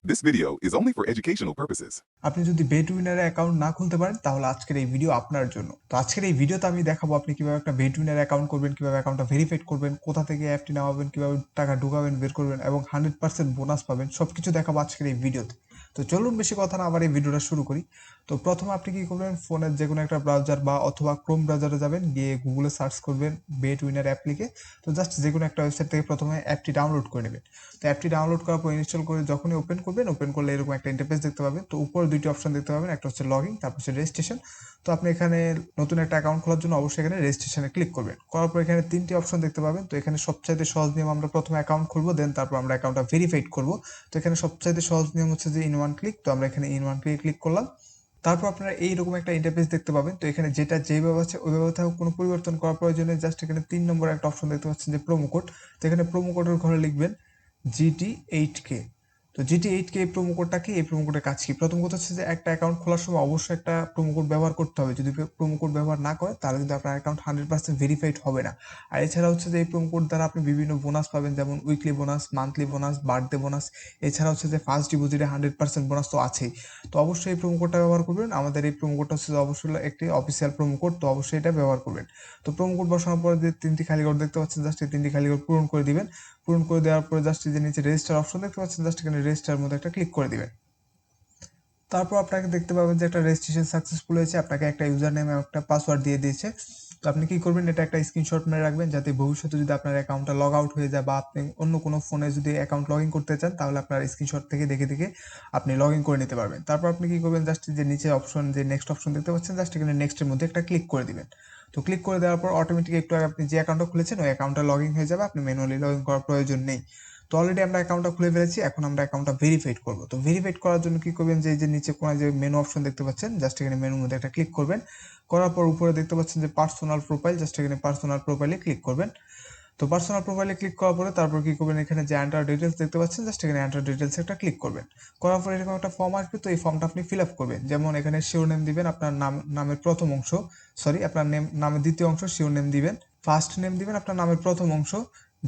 This video is only for educational purposes. আপনি যদি bet উইনারে account না খুলতে পারেন তাহলে আজকের এই ভিডিও আপনার জন্য। তো আজকের এই ভিডিওতে আমি দেখাবো আপনি কিভাবে একটা বেট উইনার অ্যাকাউন্ট করবেন, কিভাবে অ্যাকাউন্টটা ভেরিফাইড করবেন, কোথা থেকে অ্যাপটি নামাবেন, কিভাবে টাকা ঢুকাবেন বের করবেন এবং 100% বোনাস পাবেন, সবকিছু দেখাবো আজকের এই ভিডিওতে। তো চলুন বেশি কথা না আবার এই ভিডিওটা শুরু করি। তো প্রথমে আপনি কি করবেন, ফোনের যে কোনো একটা ব্রাউজার বা অথবা ক্রোম ব্রাউজারে যাবেন, গিয়ে গুগলে সার্চ করবেন বেট উইনার অ্যাপ লিখে। তো জাস্ট যে কোনো একটা ওয়েবসাইট থেকে প্রথমে অ্যাপটি ডাউনলোড করে নেবেন। তো অ্যাপটি ডাউনলোড করার পর ইনস্টল করে যখনই ওপেন করবেন, ওপেন করলে এরকম একটা ইন্টারফেস দেখতে পাবেন। তো উপরে দুইটি অপশন দেখতে পাবেন, একটা হচ্ছে লগইন, তারপর হচ্ছে রেজিস্ট্রেশন। তো আপনি এখানে নতুন একটা অ্যাকাউন্ট খোলার জন্য অবশ্যই এখানে রেজিস্ট্রেশনে ক্লিক করবেন। করার পর এখানে তিনটি অপশন দেখতে পাবেন। তো এখানে সবচাইতে সহজ নিয়ম, আমরা প্রথমে অ্যাকাউন্ট খুলবো, দেন তারপর আমরা অ্যাকাউন্টটা ভেরিফাইড করবো। তো এখানে সবচাইতে সহজ নিয়ম হচ্ছে যে ইন ওয়ান ক্লিক। তো আমরা এখানে ইন ওয়ান ক্লিক করলাম। তারপর আপনারা এইরকম একটা ইন্টারফেস দেখতে পাবেন। তো এখানে যেটা যেভাবে আছে ওইভাবে থাকুক, কোনো পরিবর্তন করার প্রয়োজনে জাস্ট এখানে 3 নম্বর একটা অপশন দেখতে পাচ্ছেন যে প্রোমো কোড। তো এখানে প্রোমো কোডের ঘরে লিখবেন GT8K। তো GT8K এই প্রোমো কোডটা কি, এই প্রোমো কোডের কাজ কি? প্রথম কথা হচ্ছে যে একটা অ্যাকাউন্ট খোলার সময় অবশ্যই একটা প্রোমো কোড ব্যবহার করতে হবে। যদি প্রোমো কোড ব্যবহার না করেন তাহলে কিন্তু আপনার অ্যাকাউন্ট 100% ভেরিফাইড হবে না। আর এছাড়া হচ্ছে যে এই প্রোমো কোড দ্বারা আপনি বিভিন্ন বোনাস পাবেন, যেমন weekly bonus, monthly bonus, birthday bonus. এছাড়া হচ্ছে যে ফার্স্ট ডিপোজিটে 100% বোনাস তো আছেই। তো অবশ্যই এই প্রোমো কোডটা ব্যবহার করবেন। আমাদের এই প্রোমো কোডটা হচ্ছে যে অবশ্যই একটি অফিসিয়াল প্রোমো কোড, তো অবশ্যই এটা ব্যবহার করবেন। তো প্রোমো কোড বসানোর পরে যে তিনটি খালি ঘর দেখতে পাচ্ছেন, জাস্ট এই তিনটি খালি ঘর পূরণ করে দিবেন। পূরণ করে দেওয়ার পরে জাস্ট এই যে নিচে রেজিস্টার অপশন দেখতে পাচ্ছেন, জাস্ট এখানে রেজিস্টার মধ্যে একটা ক্লিক করে দিবেন। তারপর আপনাকে দেখতে পাবেন যে একটা রেজিস্ট্রেশন সাকসেসফুল হয়েছে, আপনাকে একটা ইউজার নেম এবং একটা পাসওয়ার্ড দিয়ে দিয়েছে। তো আপনি কি করবেন, এটা একটা স্ক্রিনশট মেরে রাখবেন, যাতে ভবিষ্যতে যদি আপনার অ্যাকাউন্টটা লগ আউট হয়ে যায় বা আপনি অন্য কোনো ফোনে যদি অ্যাকাউন্ট লগ ইন করতে চান, তাহলে আপনার স্ক্রিনশট থেকে দেখে দেখে আপনি লগ ইন করে নিতে পারবেন। তারপর আপনি কি করবেন, জাস্ট যে নিচে অপশন, যে নেক্সট অপশন দেখতে পাচ্ছেন, জাস্ট এখানে নেক্সটের মধ্যে একটা ক্লিক করে দিবেন। তো ক্লিক করে দেওয়ার পর অটোমেটিক একটু আগে আপনি যে অ্যাকাউন্টটা খুলেছেন ওই অ্যাকাউন্টটা লগ ইন হয়ে যাবে, আপনি ম্যানুয়ালি লগ ইন করার প্রয়োজন নেই। তো অলরেডি আমরা অ্যাকাউন্টটা খুলে ফেলেছি, এখন আমরা অ্যাকাউন্টটা ভেরিফাইড করব। তো ভেরিফাইড করার জন্য কি করবেন, যে এই যে নিচে কোনায় যে মেনু অপশন দেখতে পাচ্ছেন, জাস্ট এখানে মেনুর মধ্যে একটা ক্লিক করবেন। করার পর উপরে দেখতে পাচ্ছেন যে পার্সোনাল প্রোফাইল, জাস্ট এখানে পার্সোনাল প্রোফাইলে ক্লিক করবেন। তো পার্সোনাল প্রোফাইলে ক্লিক করার পরে তারপর কি করবেন, এখানে যে এন্টার ডিটেলস দেখতে পাচ্ছেন, জাস্ট এখানে এন্টার ডিটেলস একটা ক্লিক করবেন। করার পরে এরকম একটা ফর্ম আসবে। তো এই ফর্মটা আপনি ফিল আপ করবেন। যেমন এখানে শিওর নেম দিবেন, আপনার নামের প্রথম অংশ, সরি আপনার নামের দ্বিতীয় অংশ শিওর নেম দিবেন। ফার্স্ট নেম দিবেন আপনার নামের প্রথম অংশ।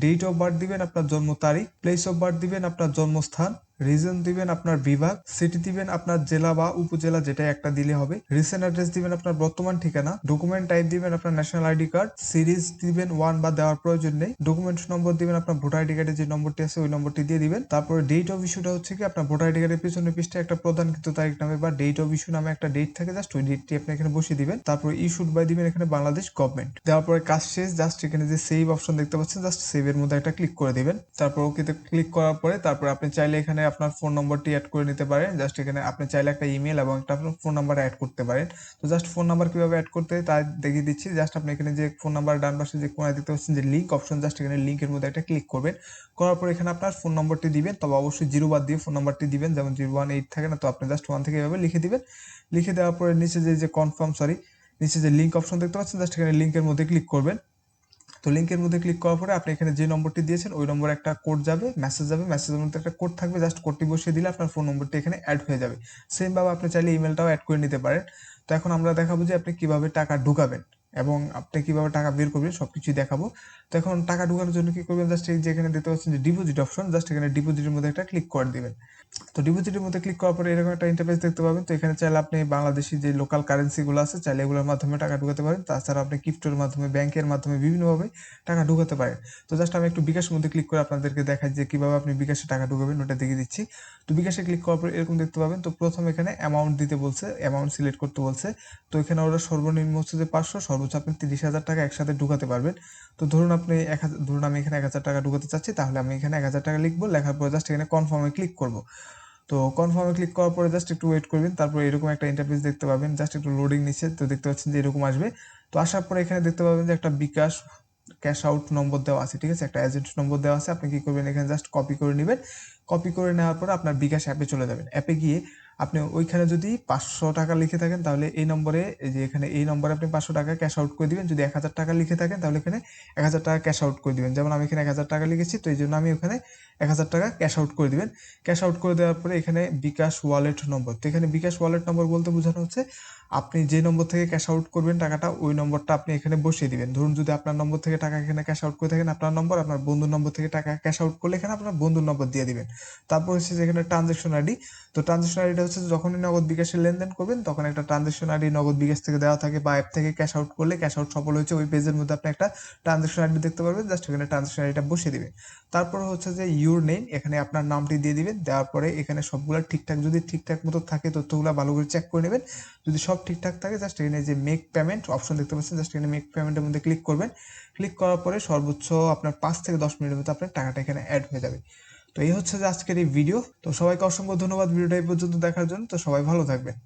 ডেট অফ বার্থ দিবেন আপনার জন্ম তারিখ। প্লেস অফ বার্থ দিবেন আপনার জন্মস্থান। রিজন দিবেন আপনার বিভাগ। সিটি দিবেন আপনার জেলা বা উপজেলা, যেটা একটা দিলে হবে। রিসেন্ট অ্যাড্রেস দিবেন আপনার বর্তমান ঠিকানা। ডকুমেন্ট টাইপ দিবেন আপনার ন্যাশনাল আইডি কার্ড। সিরিজ দিবেন 1 বা দেওয়ার প্রয়োজন নেই। ডকুমেন্ট নম্বর দিবেন আপনার ভোটার আইডি কার্ডের যে নম্বরটি আছে ওই নম্বরটি দিয়ে দিবেন। তারপরে ডেট অফ ইস্যুটা হচ্ছে কি, আপনার ভোটার আইডি কার্ডের পিছনে পৃষ্ঠায় একটা প্রদানকৃত তারিখ নামে বা ডেট অফ ইস্যু নামে একটা ডেট থাকে, জাস্ট ওই ডেটটি আপনি এখানে বসিয়ে দিবেন। তারপর ইস্যুড বাই দিবেন এখানে বাংলাদেশ গভর্নমেন্ট। দেওয়ার পরে কাজ শেষ। জাস্ট এখানে যে সেভ অপশন দেখতে পাচ্ছেন, জাস্ট সেভের মধ্যে একটা ক্লিক করে দিবেন। তারপর ওকেতে ক্লিক করার পরে তারপর আপনি চাইলে এখানে আপনার ফোন নম্বরটি অ্যাড করে নিতে পারেন। জাস্ট এখানে আপনি চাইলে একটা ইমেল এবং একটা ফোন নাম্বার অ্যাড করতে পারেন। তো জাস্ট ফোন নাম্বার কিভাবে অ্যাড করতে হয় তা দেখিয়ে দিচ্ছি। জাস্ট আপনি এখানে যে ফোন নাম্বার ডান পাশে যে কোনায় দেখতে পাচ্ছেন যে লিঙ্ক অপশন, জাস্ট এখানে লিঙ্কের মধ্যে একটা ক্লিক করবেন। করার পর এখানে আপনার ফোন নম্বরটি দিবেন, তবে অবশ্যই 0 বাদ দিয়ে ফোন নাম্বারটি দিবেন, যেমন 018 থাকে না, তো আপনি জাস্ট 1 থেকে এভাবে লিখে দিবেন। লিখে দেওয়ার পরে নিচে যে কনফার্ম, সরি নিচে যে লিঙ্ক অপশন দেখতে পাচ্ছেন, জাস্ট এখানে লিঙ্কের মধ্যে ক্লিক করবেন। তো লিঙ্কের মধ্যে ক্লিক করার পরে আপনি এখানে যে নম্বরটি দিয়েছেন ওই নম্বরে একটা কোড যাবে, মেসেজ যাবে, মেসেজের মধ্যে একটা কোড থাকবে, জাস্ট কোডটি বসিয়ে দিলে আপনার ফোন নম্বরটি এখানে অ্যাড হয়ে যাবে। সেম ভাবে আপনি চাইলে ইমেলটাও অ্যাড করে নিতে পারেন। তো এখন আমরা দেখাবো যে আপনি কিভাবে টাকা ঢুকাবেন এবং আপনি কিভাবে টাকা বের করবেন, সবকিছুই দেখাবো। তো এখন টাকা ঢুকানোর জন্য কি করবেন, জাস্ট এই যে এখানে দেখতে পাচ্ছেন যে ডিপোজিট অপশন, জাস্ট এখানে ডিপোজিটের মধ্যে একটা ক্লিক করে দিবেন। তো ডিপোজিটের মধ্যে ক্লিক করার পরে এরকম একটা ইন্টারফেস দেখতে পাবেন। তো এখানে চাইলে আপনি বাংলাদেশি যে লোকাল কারেন্সি গুলো আছে, চাইলে এগুলোর মাধ্যমে টাকা ঢুকাতে পারেন। তাছাড়া আপনি ক্রিপ্টোর মাধ্যমে, ব্যাংকের মাধ্যমে বিভিন্নভাবে টাকা ঢুকাতে পারেন। তো জাস্ট আমি একটু বিকাশের মধ্যে ক্লিক করে আপনাদেরকে দেখাই যে কিভাবে আপনি বিকাশে টাকা ঢুকাবেন, ওটা দেখিয়ে দিচ্ছি। তো বিকাশে ক্লিক করার পর এরকম দেখতে পাবেন। তো প্রথম এখানে অ্যামাউন্ট দিতে বলছে, অ্যামাউন্ট সিলেক্ট করতে বলছে। তো এখানে ওরা সর্বনিম্ন হচ্ছে যে 500, সর্বোচ্চ আপনি 30,000 টাকা একসাথে ঢুকাতে পারবেন। তো ধরুন আপনি 1000, ধরুন আমি এখানে 1000 টাকা ঢুকাতে চাচ্ছি, তাহলে আমি এখানে 1000 টাকা লিখবো। লেখার পর জাস্ট এখানে কনফার্মে ক্লিক করবো। তো কনফার্মে ক্লিক করার পরে জাস্ট একটু ওয়েট করবেন। তারপর এরকম একটা ইন্টারফেস দেখতে পাবেন, জাস্ট একটু লোডিং নিচ্ছে। তো দেখতে পাচ্ছেন যে এরকম আসবে। তো আসার পরে এখানে দেখতে পাবেন যে একটা বিকাশ ক্যাশ আউট নম্বর দেওয়া আছে, ঠিক আছে, একটা এজেন্ট নম্বর দেওয়া আছে। আপনি কি করবেন, এখানে জাস্ট কপি করে নেবেন। কপি করে নেওয়ার পরে আপনার বিকাশ অ্যাপে চলে যাবেন। অ্যাপে গিয়ে আপনি ওইখানে যদি 500 টাকা লিখে থাকেন তাহলে এই নম্বরে, এই যে এখানে এই নম্বরে আপনি 500 টাকা ক্যাশ আউট করে দিবেন। যদি 1000 টাকা লিখে থাকেন তাহলে এখানে 1000 টাকা ক্যাশ আউট করে দিবেন। যেমন আমি এখানে 1000 টাকা লিখেছি, তো এই জন্য আমি ওখানে 1000 টাকা ক্যাশ আউট করে দিবেন। ক্যাশ আউট করে দেওয়ার পরে এখানে বিকাশ ওয়ালেট নম্বর, তো এখানে বিকাশ ওয়ালেট নম্বর বলতে বোঝানো হচ্ছে আপনি যে নম্বর থেকে ক্যাশ আউট করবেন টাকাটা, ওই নম্বরটা আপনি এখানে বসিয়ে দিবেন। ধরুন যদি আপনার নম্বর থেকে টাকা এখানে ক্যাশ আউট করে থাকেন, আপনার নম্বর, আপনার বন্ধুর নম্বর থেকে টাকা ক্যাশ আউট করলে এখানে আপনার বন্ধুর নম্বর দিয়ে দিবেন। তারপর হচ্ছে যে এখানে ট্রানজ্যাকশন আইডি, তো ট্রানজ্যাকশন আইডিটা হচ্ছে যখনই নগদ বিকাশে লেনদেন করবেন তখন একটা ট্রানজ্যাকশন আইডি নগদ বিকাশ থেকে দেওয়া থাকে, বা অ্যাপ থেকে ক্যাশ আউট করলে ক্যাশ আউট সফল হয়েছে ওই পেজের মধ্যে আপনি একটা ট্রানজ্যাকশন আইডি দেখতে পারবেন। জাস্ট এখানে ট্রানজ্যাকশন আইডিটা বসিয়ে দিবেন। তারপর হচ্ছে যে ইউর নেম, এখানে আপনার নামটি দিয়ে দিবেন। দেওয়ার পরে এখানে সবগুলো ঠিকঠাক, যদি ঠিকঠাক মতো থাকে তথ্যগুলো ভালো করে চেক করে নেবেন। যদি সব ঠিকঠাক থাকে জাস্ট এখানে যে মেক পেমেন্ট অপশন দেখতে পাচ্ছেন, জাস্ট এখানে মেক পেমেন্টের মধ্যে ক্লিক করবেন। ক্লিক করার পরে সর্বোচ্চ আপনার 5 থেকে 10 মিনিটের মধ্যে আপনার টাকাটা এখানে অ্যাড হয়ে যাবে। তো এই হচ্ছে যে আজকের এই ভিডিও। তো সবাইকে অসংখ্য ধন্যবাদ ভিডিওটা এই পর্যন্ত দেখার জন্য। তো সবাই ভালো থাকবেন।